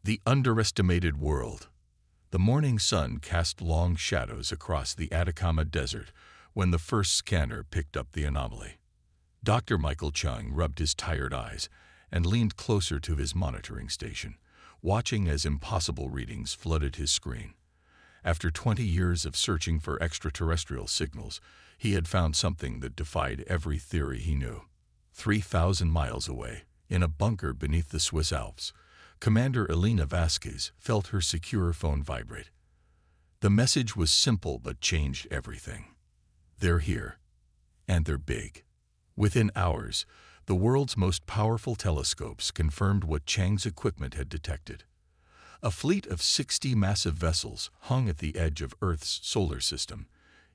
The underestimated world. The morning sun cast long shadows across the Atacama Desert when the first scanner picked up the anomaly. Dr. Michael Chung rubbed his tired eyes and leaned closer to his monitoring station, watching as impossible readings flooded his screen. After 20 years of searching for extraterrestrial signals, he had found something that defied every theory he knew. 3,000 miles away, in a bunker beneath the Swiss Alps, Commander Elena Vasquez felt her secure phone vibrate. The message was simple but changed everything. They're here, and they're big. Within hours, the world's most powerful telescopes confirmed what Chang's equipment had detected. A fleet of 60 massive vessels hung at the edge of Earth's solar system,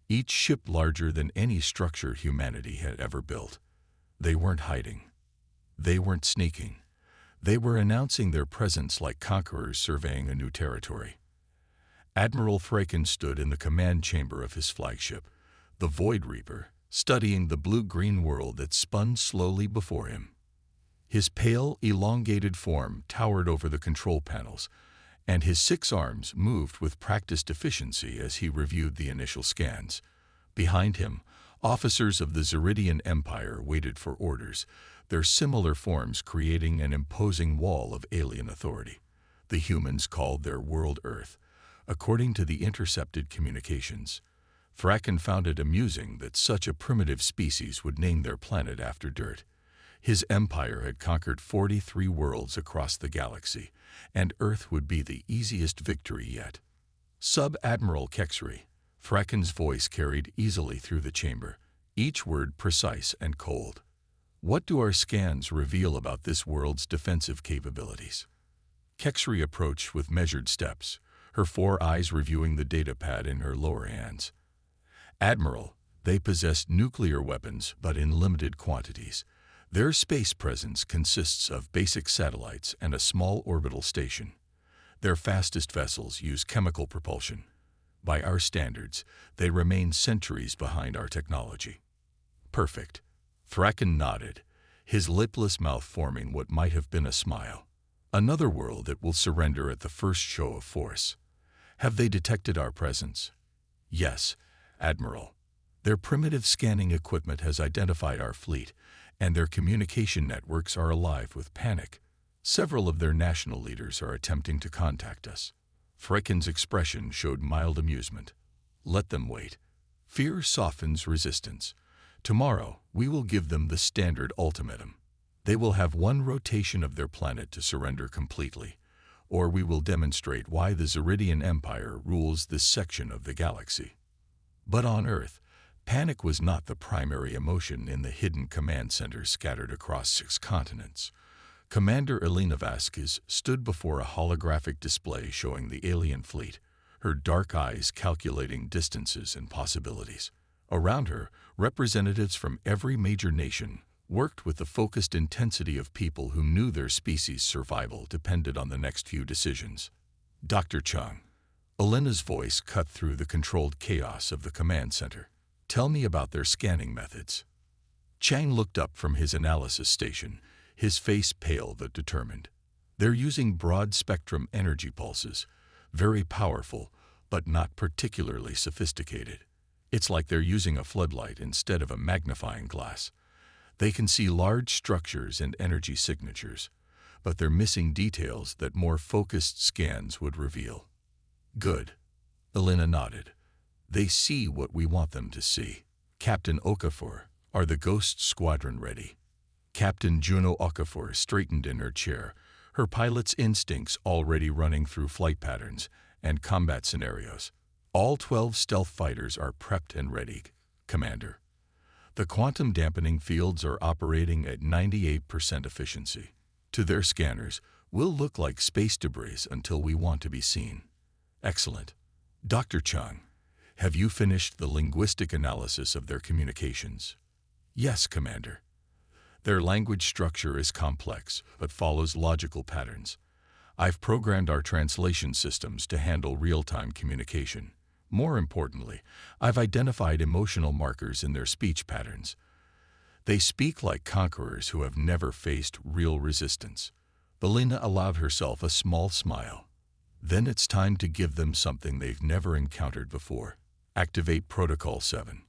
each ship larger than any structure humanity had ever built. They weren't hiding. They weren't sneaking. They were announcing their presence like conquerors surveying a new territory. Admiral Freken stood in the command chamber of his flagship, the Void Reaper, studying the blue-green world that spun slowly before him. His pale, elongated form towered over the control panels, and his 6 arms moved with practiced efficiency as he reviewed the initial scans. Behind him, officers of the Zeridian Empire waited for orders, their similar forms creating an imposing wall of alien authority. The humans called their world Earth, according to the intercepted communications. Freken found it amusing that such a primitive species would name their planet after dirt. His empire had conquered 43 worlds across the galaxy, and Earth would be the easiest victory yet. Sub-Admiral Kexri, Freken's voice carried easily through the chamber, each word precise and cold. What do our scans reveal about this world's defensive capabilities? Kexri approached with measured steps, her 4 eyes reviewing the datapad in her lower hands. Admiral, they possess nuclear weapons, but in limited quantities. Their space presence consists of basic satellites and a small orbital station. Their fastest vessels use chemical propulsion. By our standards, they remain centuries behind our technology. Perfect. Freken nodded, his lipless mouth forming what might have been a smile. Another world that will surrender at the first show of force. Have they detected our presence? Yes, Admiral. Their primitive scanning equipment has identified our fleet, and their communication networks are alive with panic. Several of their national leaders are attempting to contact us. Freken's expression showed mild amusement. Let them wait. Fear softens resistance. Tomorrow, we will give them the standard ultimatum. They will have 1 rotation of their planet to surrender completely, or we will demonstrate why the Zeridian Empire rules this section of the galaxy. But on Earth, panic was not the primary emotion in the hidden command centers scattered across 6 continents. Commander Elena Vasquez stood before a holographic display showing the alien fleet, her dark eyes calculating distances and possibilities. Around her, representatives from every major nation worked with the focused intensity of people who knew their species' survival depended on the next few decisions. Dr. Chung. Elena's voice cut through the controlled chaos of the command center. Tell me about their scanning methods. Chang looked up from his analysis station, his face pale but determined. They're using broad-spectrum energy pulses, very powerful, but not particularly sophisticated. It's like they're using a floodlight instead of a magnifying glass. They can see large structures and energy signatures, but they're missing details that more focused scans would reveal. Good. Elena nodded. They see what we want them to see. Captain Okafor, are the Ghost Squadron ready? Captain Juno Okafor straightened in her chair, her pilot's instincts already running through flight patterns and combat scenarios. All 12 stealth fighters are prepped and ready, Commander. The quantum dampening fields are operating at 98% efficiency. To their scanners, we'll look like space debris until we want to be seen. Excellent. Dr. Chung, have you finished the linguistic analysis of their communications? Yes, Commander. Their language structure is complex, but follows logical patterns. I've programmed our translation systems to handle real-time communication. More importantly, I've identified emotional markers in their speech patterns. They speak like conquerors who have never faced real resistance. Belina allowed herself a small smile. Then it's time to give them something they've never encountered before. Activate Protocol 7.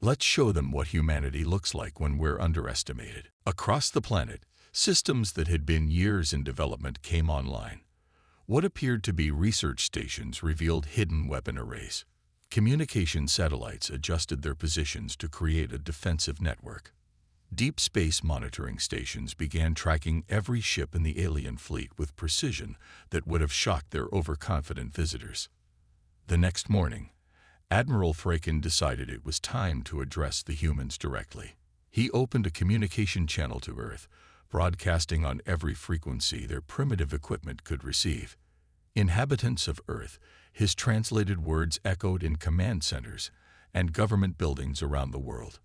Let's show them what humanity looks like when we're underestimated. Across the planet, systems that had been years in development came online. What appeared to be research stations revealed hidden weapon arrays. Communication satellites adjusted their positions to create a defensive network. Deep space monitoring stations began tracking every ship in the alien fleet with precision that would have shocked their overconfident visitors. The next morning, Admiral Thraken decided it was time to address the humans directly. He opened a communication channel to Earth, broadcasting on every frequency their primitive equipment could receive. Inhabitants of Earth, his translated words echoed in command centers and government buildings around the world.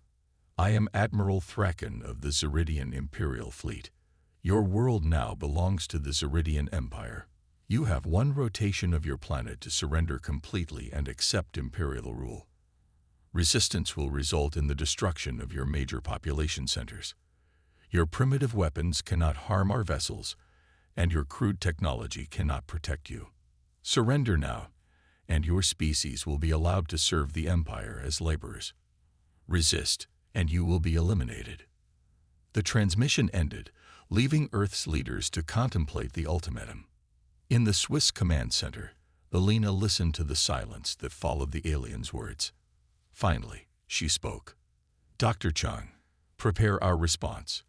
I am Admiral Thraken of the Zeridian Imperial Fleet. Your world now belongs to the Zeridian Empire. You have one rotation of your planet to surrender completely and accept Imperial rule. Resistance will result in the destruction of your major population centers. Your primitive weapons cannot harm our vessels, and your crude technology cannot protect you. Surrender now, and your species will be allowed to serve the Empire as laborers. Resist, and you will be eliminated. The transmission ended, leaving Earth's leaders to contemplate the ultimatum. In the Swiss command center, Belina listened to the silence that followed the alien's words. Finally, she spoke. Dr. Chung, prepare our response.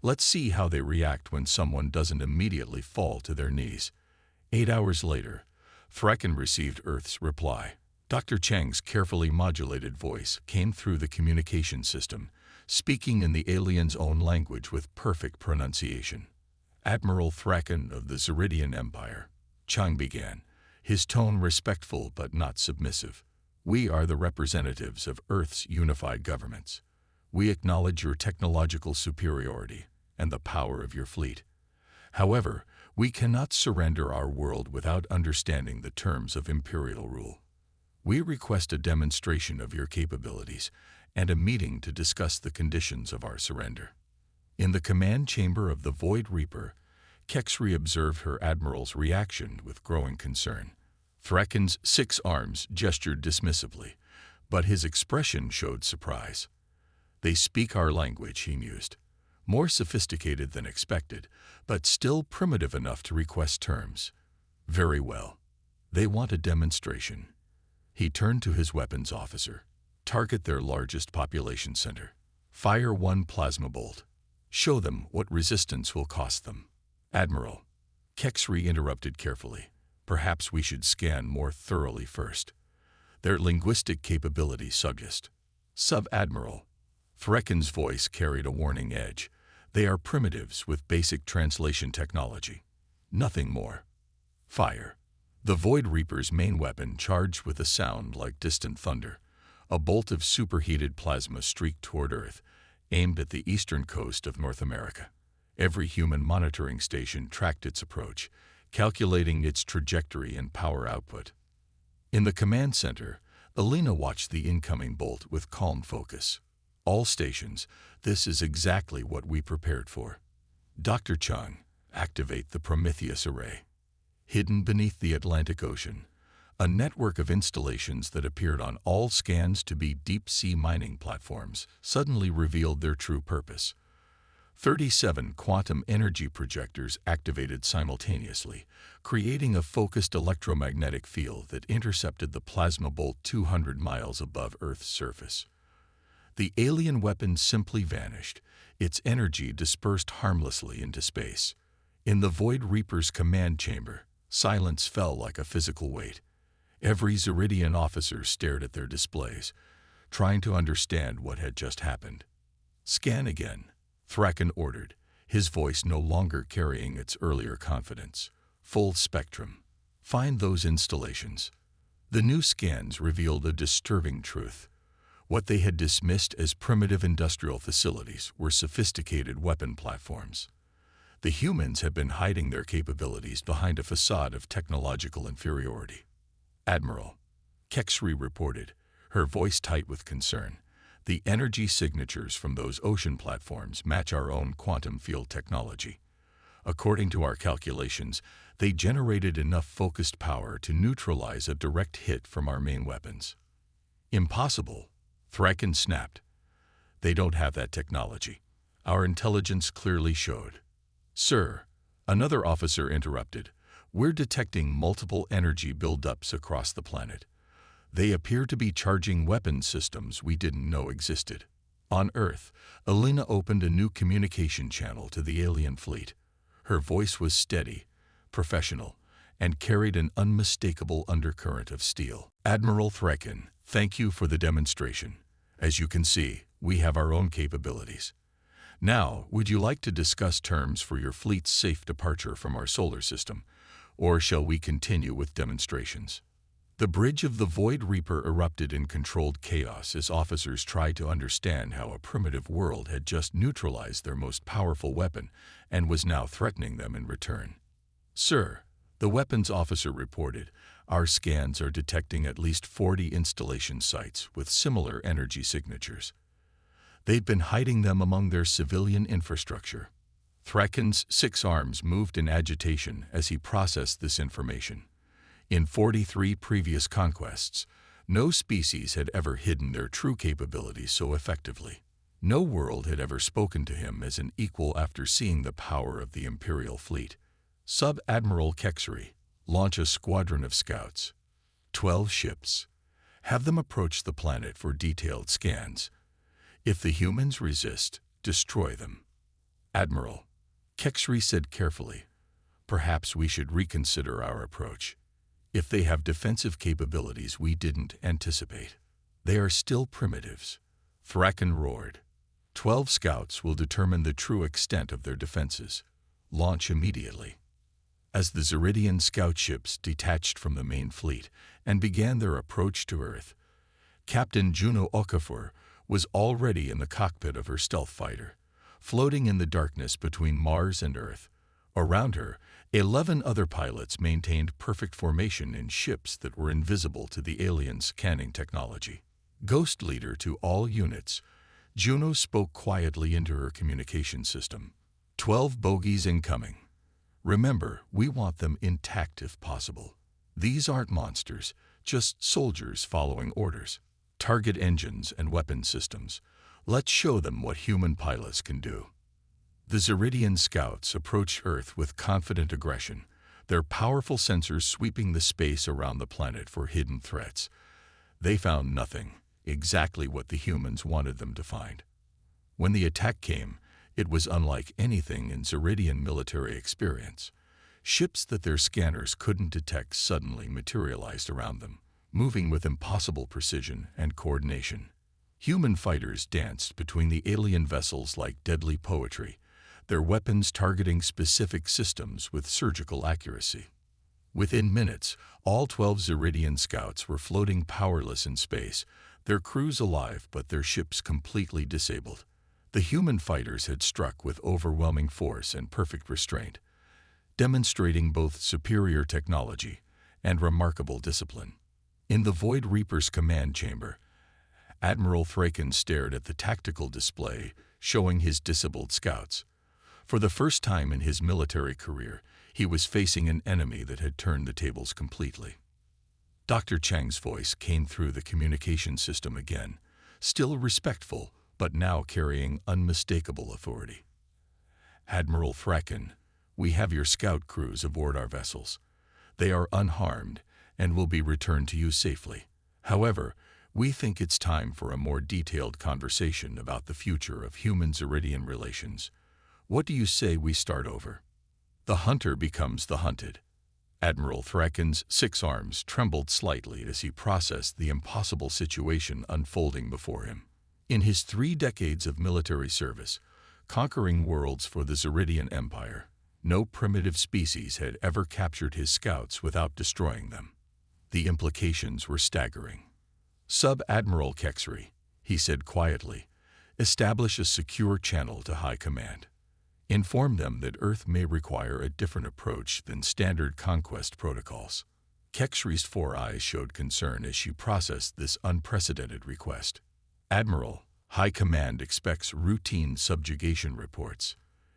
Let's see how they react when someone doesn't immediately fall to their knees. 8 hours later, Thraken received Earth's reply. Dr. Chang's carefully modulated voice came through the communication system, speaking in the alien's own language with perfect pronunciation. Admiral Thraken of the Zeridian Empire, Chang began, his tone respectful but not submissive. We are the representatives of Earth's unified governments. We acknowledge your technological superiority and the power of your fleet. However, we cannot surrender our world without understanding the terms of Imperial rule. We request a demonstration of your capabilities and a meeting to discuss the conditions of our surrender. In the command chamber of the Void Reaper, Kexri observed her admiral's reaction with growing concern. Thraken's 6 arms gestured dismissively, but his expression showed surprise. They speak our language, he mused. More sophisticated than expected, but still primitive enough to request terms. Very well. They want a demonstration. He turned to his weapons officer. Target their largest population center. Fire 1 plasma bolt. Show them what resistance will cost them. Admiral, Kexri interrupted carefully. Perhaps we should scan more thoroughly first. Their linguistic capabilities suggest. Sub-Admiral. Thraken's voice carried a warning edge. They are primitives with basic translation technology. Nothing more. Fire. The Void Reaper's main weapon charged with a sound like distant thunder. A bolt of superheated plasma streaked toward Earth, aimed at the eastern coast of North America. Every human monitoring station tracked its approach, calculating its trajectory and power output. In the command center, Belina watched the incoming bolt with calm focus. All stations, this is exactly what we prepared for. Dr. Chung, activate the Prometheus array. Hidden beneath the Atlantic Ocean, a network of installations that appeared on all scans to be deep-sea mining platforms suddenly revealed their true purpose. 37 quantum energy projectors activated simultaneously, creating a focused electromagnetic field that intercepted the plasma bolt 200 miles above Earth's surface. The alien weapon simply vanished, its energy dispersed harmlessly into space. In the Void Reaper's command chamber, silence fell like a physical weight. Every Zeridian officer stared at their displays, trying to understand what had just happened. Scan again, Thraken ordered, his voice no longer carrying its earlier confidence. Full spectrum. Find those installations. The new scans revealed a disturbing truth. What they had dismissed as primitive industrial facilities were sophisticated weapon platforms. The humans had been hiding their capabilities behind a facade of technological inferiority. Admiral, Kexri reported, her voice tight with concern. The energy signatures from those ocean platforms match our own quantum field technology. According to our calculations, they generated enough focused power to neutralize a direct hit from our main weapons. Impossible, Thraken snapped. They don't have that technology. Our intelligence clearly showed. Sir, another officer interrupted, we're detecting multiple energy buildups across the planet. They appear to be charging weapon systems we didn't know existed. On Earth, Elena opened a new communication channel to the alien fleet. Her voice was steady, professional, and carried an unmistakable undercurrent of steel. Admiral Thraken, thank you for the demonstration. As you can see, we have our own capabilities. Now, would you like to discuss terms for your fleet's safe departure from our solar system, or shall we continue with demonstrations? The bridge of the Void Reaper erupted in controlled chaos as officers tried to understand how a primitive world had just neutralized their most powerful weapon and was now threatening them in return. Sir, the weapons officer reported, our scans are detecting at least 40 installation sites with similar energy signatures. They've been hiding them among their civilian infrastructure. Thraken's 6 arms moved in agitation as he processed this information. In 43 previous conquests, no species had ever hidden their true capabilities so effectively. No world had ever spoken to him as an equal after seeing the power of the Imperial fleet. Sub-Admiral Kexri, launch a squadron of scouts. 12 ships. Have them approach the planet for detailed scans. If the humans resist, destroy them. Admiral, Kexri said carefully, perhaps we should reconsider our approach. If they have defensive capabilities we didn't anticipate, they are still primitives. Thraken roared. 12 scouts will determine the true extent of their defenses. Launch immediately. As the Zeridian scout ships detached from the main fleet and began their approach to Earth, Captain Juno Okafor was already in the cockpit of her stealth fighter, floating in the darkness between Mars and Earth. Around her, 11 other pilots maintained perfect formation in ships that were invisible to the alien scanning technology. Ghost leader to all units, Juno spoke quietly into her communication system. 12 bogies incoming. Remember, we want them intact if possible. These aren't monsters, just soldiers following orders. Target engines and weapon systems. Let's show them what human pilots can do. The Zeridian scouts approached Earth with confident aggression, their powerful sensors sweeping the space around the planet for hidden threats. They found nothing, exactly what the humans wanted them to find. When the attack came, it was unlike anything in Zeridian military experience. Ships that their scanners couldn't detect suddenly materialized around them, moving with impossible precision and coordination. Human fighters danced between the alien vessels like deadly poetry, their weapons targeting specific systems with surgical accuracy. Within minutes, all 12 Zeridian scouts were floating powerless in space, their crews alive but their ships completely disabled. The human fighters had struck with overwhelming force and perfect restraint, demonstrating both superior technology and remarkable discipline. In the Void Reaper's command chamber, Admiral Thraken stared at the tactical display showing his disabled scouts. For the first time in his military career, he was facing an enemy that had turned the tables completely. Dr. Chang's voice came through the communication system again, still respectful, but now carrying unmistakable authority. Admiral Thraken, we have your scout crews aboard our vessels. They are unharmed and will be returned to you safely. However, we think it's time for a more detailed conversation about the future of human-Zeridian relations. What do you say we start over? The hunter becomes the hunted. Admiral Thraken's 6 arms trembled slightly as he processed the impossible situation unfolding before him. In his 3 decades of military service, conquering worlds for the Zeridian Empire, no primitive species had ever captured his scouts without destroying them. The implications were staggering. Sub-Admiral Kexri, he said quietly, establish a secure channel to High Command. Inform them that Earth may require a different approach than standard conquest protocols. Kexri's 4 eyes showed concern as she processed this unprecedented request. Admiral, High Command expects routine subjugation reports.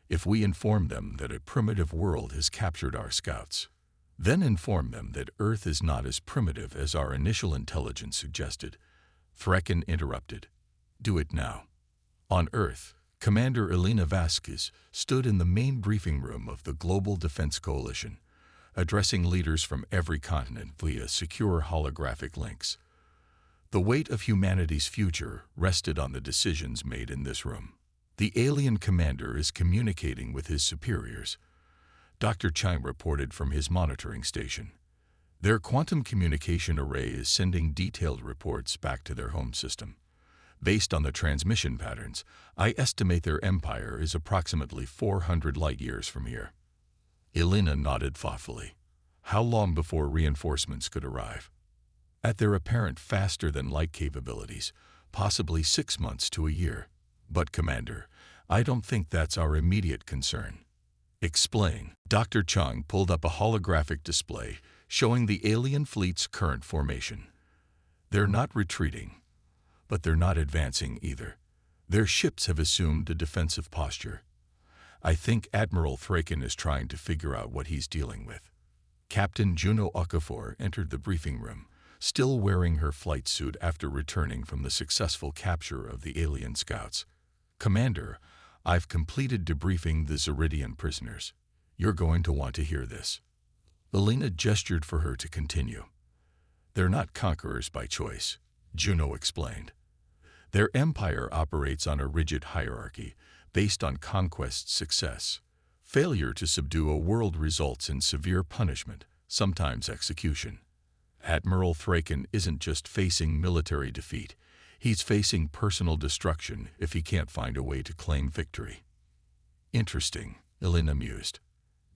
If we inform them that a primitive world has captured our scouts, then inform them that Earth is not as primitive as our initial intelligence suggested, Threkin interrupted. Do it now. On Earth, Commander Elena Vasquez stood in the main briefing room of the Global Defense Coalition, addressing leaders from every continent via secure holographic links. The weight of humanity's future rested on the decisions made in this room. The alien commander is communicating with his superiors, Dr. Chang reported from his monitoring station. Their quantum communication array is sending detailed reports back to their home system. Based on the transmission patterns, I estimate their empire is approximately 400 light-years from here. Elena nodded thoughtfully. How long before reinforcements could arrive? At their apparent faster-than-light capabilities, possibly 6 months to a year. But, Commander, I don't think that's our immediate concern. Explain. Dr. Chang pulled up a holographic display showing the alien fleet's current formation. They're not retreating, but they're not advancing either. Their ships have assumed a defensive posture. I think Admiral Thraken is trying to figure out what he's dealing with. Captain Juno Okafor entered the briefing room, still wearing her flight suit after returning from the successful capture of the alien scouts. Commander, I've completed debriefing the Zeridian prisoners. You're going to want to hear this. Elena gestured for her to continue. They're not conquerors by choice, Juno explained. Their empire operates on a rigid hierarchy based on conquest success. Failure to subdue a world results in severe punishment, sometimes execution. Admiral Thraken isn't just facing military defeat. He's facing personal destruction if he can't find a way to claim victory. Interesting, Elena mused.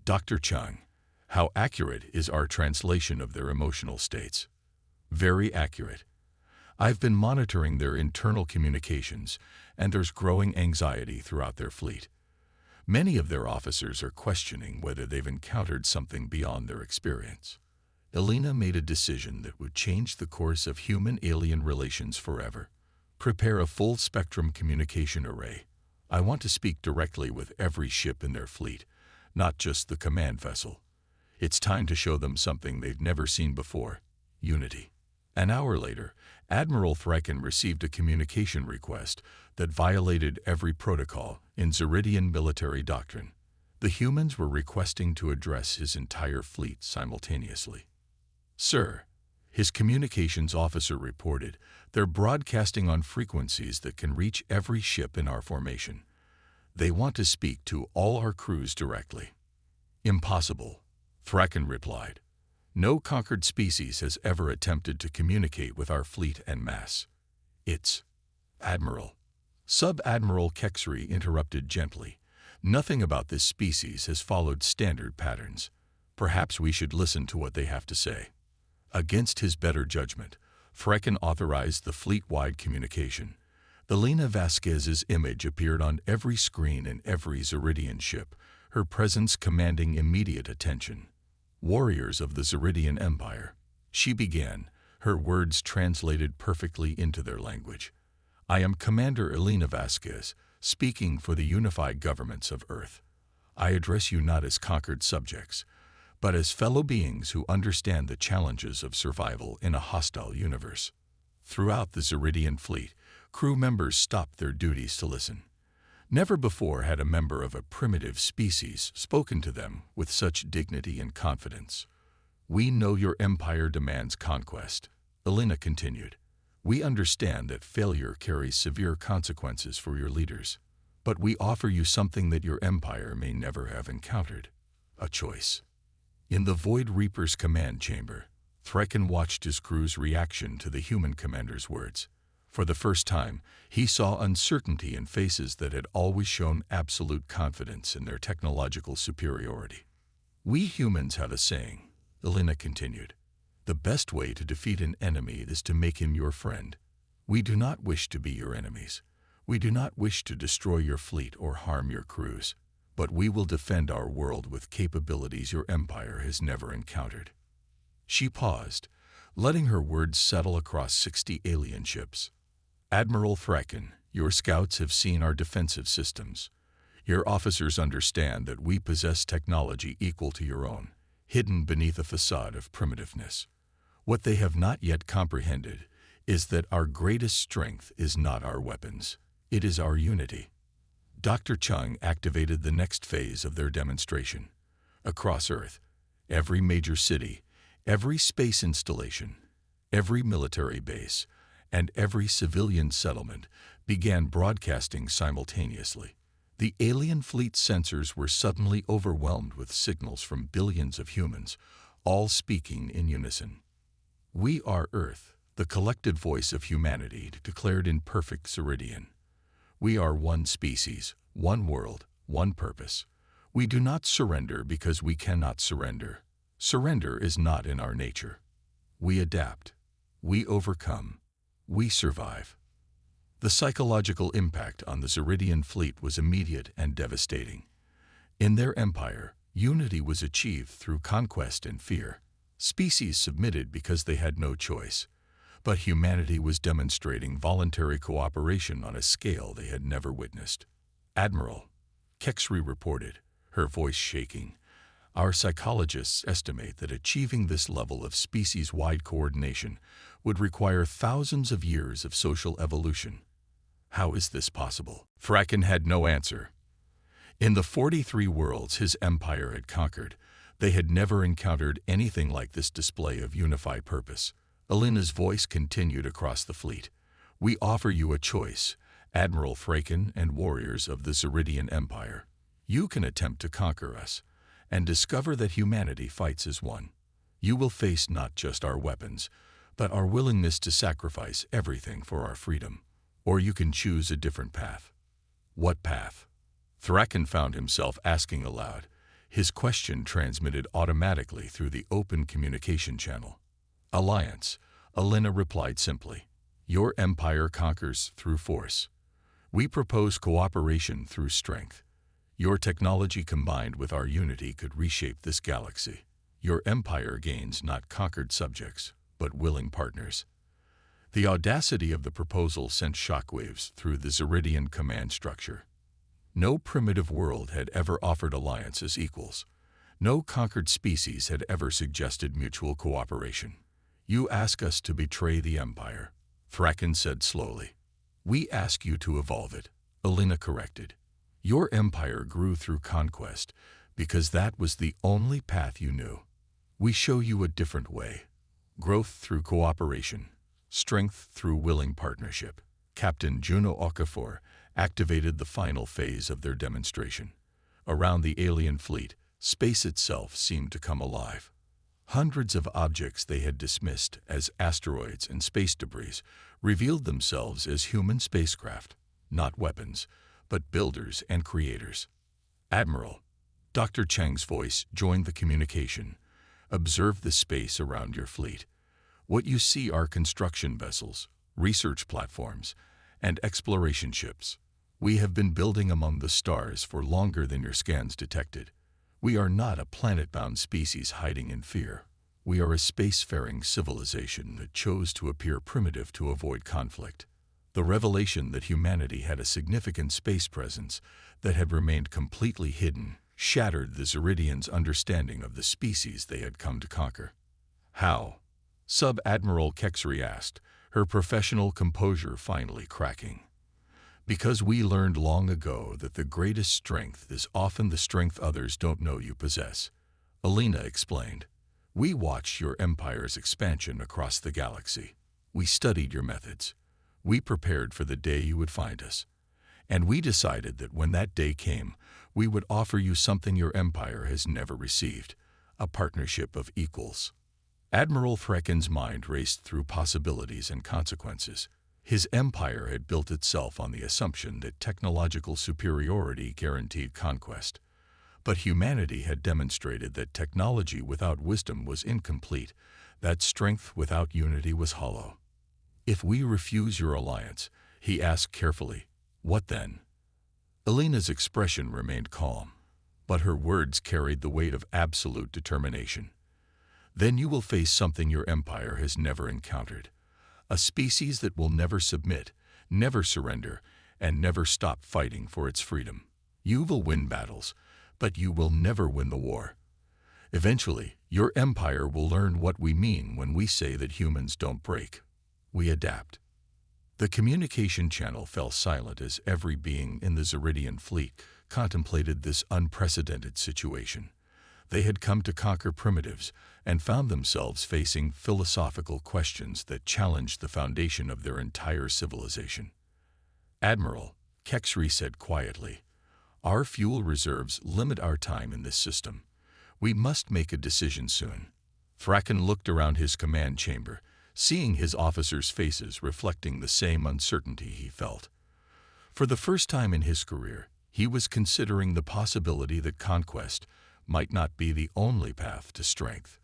Dr. Chang, how accurate is our translation of their emotional states? Very accurate. I've been monitoring their internal communications, and there's growing anxiety throughout their fleet. Many of their officers are questioning whether they've encountered something beyond their experience. Elena made a decision that would change the course of human-alien relations forever. Prepare a full-spectrum communication array. I want to speak directly with every ship in their fleet, not just the command vessel. It's time to show them something they've never seen before: unity. An hour later, Admiral Thraken received a communication request that violated every protocol in Zeridian military doctrine. The humans were requesting to address his entire fleet simultaneously. Sir, his communications officer reported, they're broadcasting on frequencies that can reach every ship in our formation. They want to speak to all our crews directly. Impossible, Thraken replied. No conquered species has ever attempted to communicate with our fleet en masse. It's Admiral. Sub-Admiral Kexri interrupted gently. Nothing about this species has followed standard patterns. Perhaps we should listen to what they have to say. Against his better judgment, Thraken authorized the fleet-wide communication. Elena Vasquez's image appeared on every screen in every Zeridian ship, her presence commanding immediate attention. Warriors of the Zeridian Empire, she began, her words translated perfectly into their language. I am Commander Elena Vasquez, speaking for the unified governments of Earth. I address you not as conquered subjects, but as fellow beings who understand the challenges of survival in a hostile universe. Throughout the Zeridian fleet, crew members stopped their duties to listen. Never before had a member of a primitive species spoken to them with such dignity and confidence. We know your empire demands conquest, Elena continued. We understand that failure carries severe consequences for your leaders, but we offer you something that your empire may never have encountered: a choice. In the Void Reaper's command chamber, Thraken watched his crew's reaction to the human commander's words. For the first time, he saw uncertainty in faces that had always shown absolute confidence in their technological superiority. We humans have a saying, Elena continued. The best way to defeat an enemy is to make him your friend. We do not wish to be your enemies. We do not wish to destroy your fleet or harm your crews, but we will defend our world with capabilities your empire has never encountered. She paused, letting her words settle across 60 alien ships. Admiral Thraken, your scouts have seen our defensive systems. Your officers understand that we possess technology equal to your own, hidden beneath a facade of primitiveness. What they have not yet comprehended is that our greatest strength is not our weapons, it is our unity. Dr. Chung activated the next phase of their demonstration. Across Earth, every major city, every space installation, every military base, and every civilian settlement began broadcasting simultaneously. The alien fleet's sensors were suddenly overwhelmed with signals from billions of humans, all speaking in unison. "We are Earth," the collected voice of humanity declared in perfect Ceridian. "We are one species, one world, one purpose. We do not surrender because we cannot surrender. Surrender is not in our nature. We adapt. We overcome. We survive." The psychological impact on the Ceridian fleet was immediate and devastating. In their empire, unity was achieved through conquest and fear. Species submitted because they had no choice. But humanity was demonstrating voluntary cooperation on a scale they had never witnessed. "Admiral," Kexri reported, her voice shaking, "our psychologists estimate that achieving this level of species-wide coordination would require thousands of years of social evolution." "How is this possible?" Fraken had no answer. In the 43 worlds his empire had conquered, they had never encountered anything like this display of unified purpose. Alina's voice continued across the fleet. "We offer you a choice, Admiral Fraken and warriors of the Ceridian Empire. You can attempt to conquer us, and discover that humanity fights as one. You will face not just our weapons, but our willingness to sacrifice everything for our freedom. Or you can choose a different path." "What path?" Thraken found himself asking aloud, his question transmitted automatically through the open communication channel. "Alliance," Alina replied simply. "Your empire conquers through force. We propose cooperation through strength. Your technology combined with our unity could reshape this galaxy. Your empire gains not conquered subjects, but willing partners." The audacity of the proposal sent shockwaves through the Ceridian command structure. No primitive world had ever offered alliance as equals. No conquered species had ever suggested mutual cooperation. "You ask us to betray the Empire," Thraken said slowly. "We ask you to evolve it," Alina corrected. "Your empire grew through conquest because that was the only path you knew. We show you a different way. Growth through cooperation. Strength through willing partnership." Captain Juno Okafor activated the final phase of their demonstration. Around the alien fleet, space itself seemed to come alive. Hundreds of objects they had dismissed as asteroids and space debris revealed themselves as human spacecraft, not weapons, but builders and creators. "Admiral," Dr. Chang's voice joined the communication, "observe the space around your fleet. What you see are construction vessels, research platforms, and exploration ships. We have been building among the stars for longer than your scans detected. We are not a planet-bound species hiding in fear. We are a spacefaring civilization that chose to appear primitive to avoid conflict." The revelation that humanity had a significant space presence that had remained completely hidden shattered the Ceridians' understanding of the species they had come to conquer. "How?" Sub-Admiral Kexri asked, her professional composure finally cracking. "Because we learned long ago that the greatest strength is often the strength others don't know you possess," Alina explained. "We watched your empire's expansion across the galaxy. We studied your methods. We prepared for the day you would find us. And we decided that when that day came, we would offer you something your empire has never received, a partnership of equals." Admiral Thraken's mind raced through possibilities and consequences. His empire had built itself on the assumption that technological superiority guaranteed conquest. But humanity had demonstrated that technology without wisdom was incomplete, that strength without unity was hollow. "If we refuse your alliance," he asked carefully, "what then?" Alina's expression remained calm, but her words carried the weight of absolute determination. "Then you will face something your empire has never encountered, a species that will never submit, never surrender, and never stop fighting for its freedom. You will win battles, but you will never win the war. Eventually, your empire will learn what we mean when we say that humans don't break. We adapt. The communication channel fell silent as every being in the Zeridian fleet contemplated this unprecedented situation. They had come to conquer primitives and found themselves facing philosophical questions that challenged the foundation of their entire civilization. "Admiral," Kexri said quietly, "our fuel reserves limit our time in this system. We must make a decision soon." Thraken looked around his command chamber, seeing his officers' faces reflecting the same uncertainty he felt. For the first time in his career, he was considering the possibility that conquest might not be the only path to strength.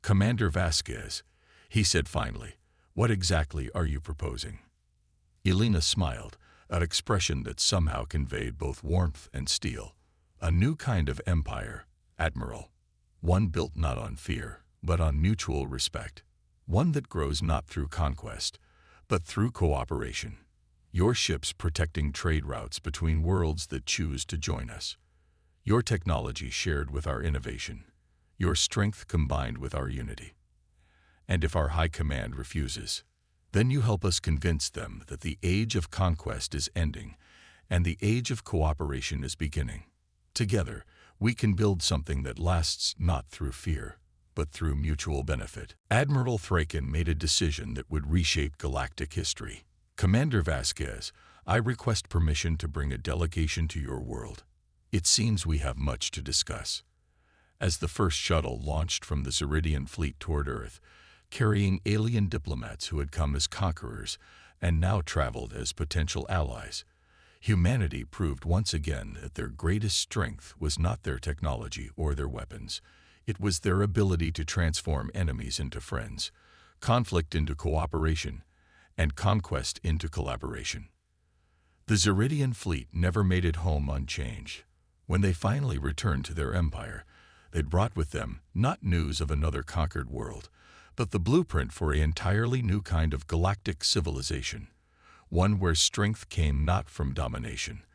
"Commander Vasquez," he said finally, "what exactly are you proposing?" Elena smiled, an expression that somehow conveyed both warmth and steel. "A new kind of empire, Admiral. One built not on fear, but on mutual respect. One that grows not through conquest, but through cooperation. Your ships protecting trade routes between worlds that choose to join us. Your technology shared with our innovation. Your strength combined with our unity. And if our high command refuses, then you help us convince them that the age of conquest is ending and the age of cooperation is beginning. Together, we can build something that lasts not through fear, but through mutual benefit." Admiral Thraken made a decision that would reshape galactic history. "Commander Vasquez, I request permission to bring a delegation to your world. It seems we have much to discuss." As the first shuttle launched from the Zeridian fleet toward Earth, carrying alien diplomats who had come as conquerors and now traveled as potential allies, humanity proved once again that their greatest strength was not their technology or their weapons. It was their ability to transform enemies into friends, conflict into cooperation, and conquest into collaboration. The Zeridian fleet never made it home unchanged. When they finally returned to their empire, they brought with them not news of another conquered world, but the blueprint for an entirely new kind of galactic civilization, one where strength came not from domination,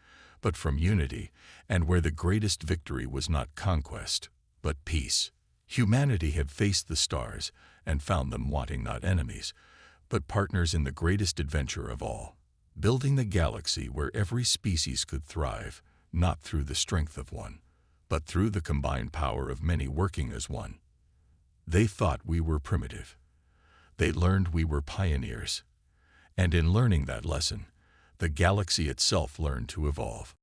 but from unity, and where the greatest victory was not conquest, but peace. Humanity had faced the stars and found them wanting not enemies, but partners in the greatest adventure of all, building the galaxy where every species could thrive, not through the strength of one, but through the combined power of many working as one. They thought we were primitive. They learned we were pioneers. And in learning that lesson, the galaxy itself learned to evolve.